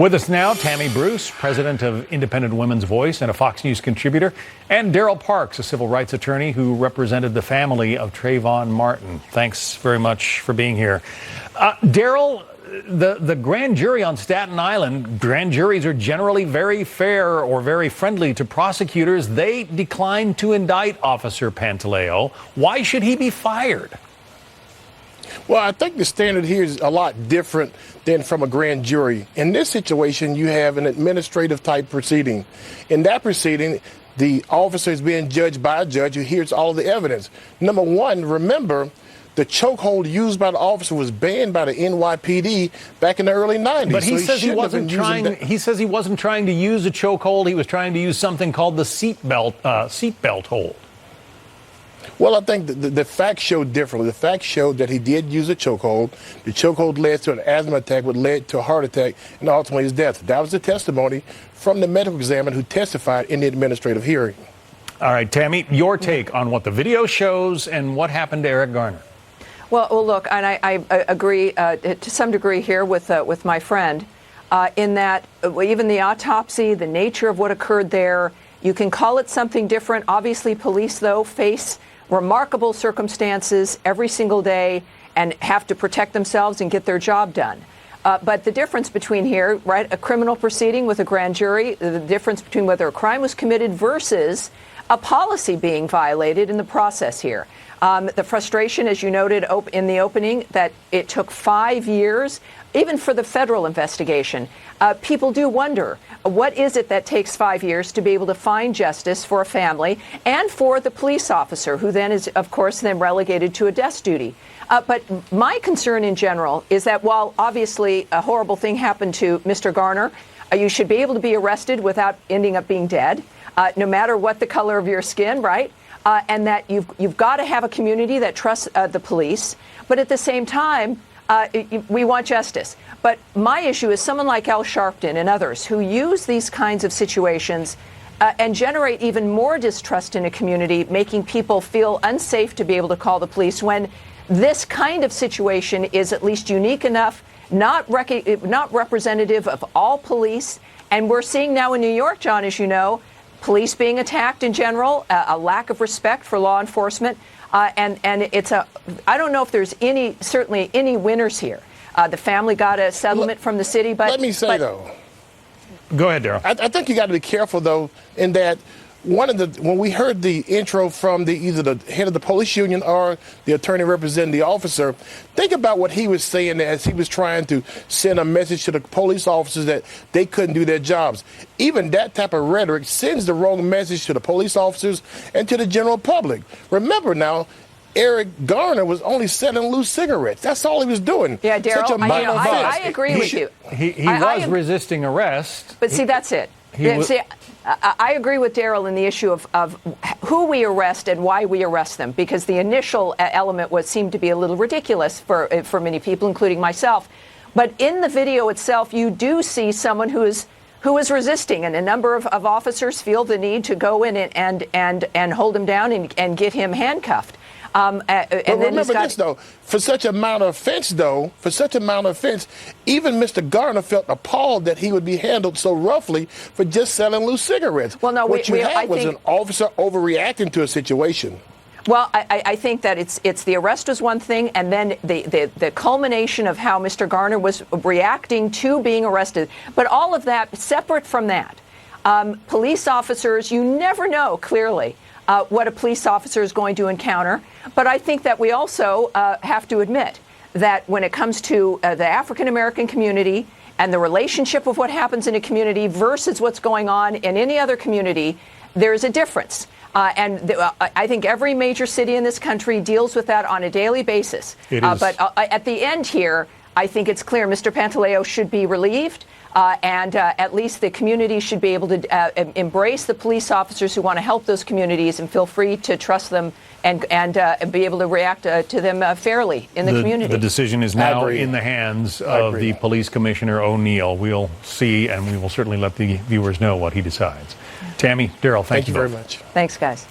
With us now, Tammy Bruce, president of Independent Women's Voice and a Fox News contributor, and Daryl Parks, a civil rights attorney who represented the family of Trayvon Martin. Thanks very much for being here. Daryl, the grand jury on Staten Island, grand juries are generally very fair or very friendly to prosecutors. They declined to indict Officer Pantaleo. Why should he be fired? Well, I think the standard here is a lot different than from a grand jury. In this situation, you have an administrative type proceeding. In that proceeding, the officer is being judged by a judge who hears all the evidence. Number one, remember, the chokehold used by the officer was banned by the NYPD back in the early 90s. But he says he wasn't trying. He says he wasn't trying to use a chokehold. He was trying to use something called the seatbelt hold. Well, I think the facts show differently. The facts show that he did use a chokehold. The chokehold led to an asthma attack, which led to a heart attack, and ultimately his death. That was the testimony from the medical examiner who testified in the administrative hearing. All right, Tammy, your take on what the video shows and what happened to Eric Garner. Well, look, and I agree to some degree here with my friend in that even the autopsy, the nature of what occurred there, you can call it something different. Obviously, police, though, face remarkable circumstances every single day and have to protect themselves and get their job done. But the difference between here, right, a criminal proceeding with a grand jury, the difference between whether a crime was committed versus a policy being violated in the process here. The frustration, as you noted in the opening, that it took 5 years, even for the federal investigation. People do wonder, what is it that takes 5 years to be able to find justice for a family and for the police officer, who then is, of course, then relegated to a desk duty? But my concern in general is that while obviously a horrible thing happened to Mr. Garner, you should be able to be arrested without ending up being dead, no matter what the color of your skin, right? And that you've got to have a community that trusts the police. But at the same time, we want justice. But my issue is someone like Al Sharpton and others who use these kinds of situations and generate even more distrust in a community, making people feel unsafe to be able to call the police when this kind of situation is at least unique enough, not representative of all police. And we're seeing now in New York, John, as you know, police being attacked in general, a lack of respect for law enforcement. And it's I don't know if there's certainly any winners here. The family got a settlement from the city, but let me say though. Go ahead, Daryl. I think you got to be careful though, in that when we heard the intro from either the head of the police union or the attorney representing the officer, think about what he was saying as he was trying to send a message to the police officers that they couldn't do their jobs. Even that type of rhetoric sends the wrong message to the police officers and to the general public. Remember now, Eric Garner was only selling loose cigarettes. That's all he was doing. Yeah, Daryl, I agree with you. He was resisting arrest. But see, that's it. I agree with Daryl in the issue of who we arrest and why we arrest them, because the initial element seemed to be a little ridiculous for many people, including myself. But in the video itself, you do see someone who is resisting, and a number of officers feel the need to go in and hold him down and get him handcuffed. But remember this, though, for such a minor offense, even Mr. Garner felt appalled that he would be handled so roughly for just selling loose cigarettes. Well, no, what you had was an officer overreacting to a situation. Well, I think that it's the arrest was one thing, and then the culmination of how Mr. Garner was reacting to being arrested. But all of that, separate from that, police officers, you never know clearly what a police officer is going to encounter. But I think that we also have to admit that when it comes to the African-American community and the relationship of what happens in a community versus what's going on in any other community, there's a difference. I think every major city in this country deals with that on a daily basis. But at the end here, I think it's clear Mr. Pantaleo should be relieved. And at least the community should be able to embrace the police officers who want to help those communities and feel free to trust them and be able to react to them fairly in the community. The decision is now in the hands of the police commissioner, O'Neill. We'll see, and we will certainly let the viewers know what he decides. Tammy, Daryl, thank you very much. Thanks, guys.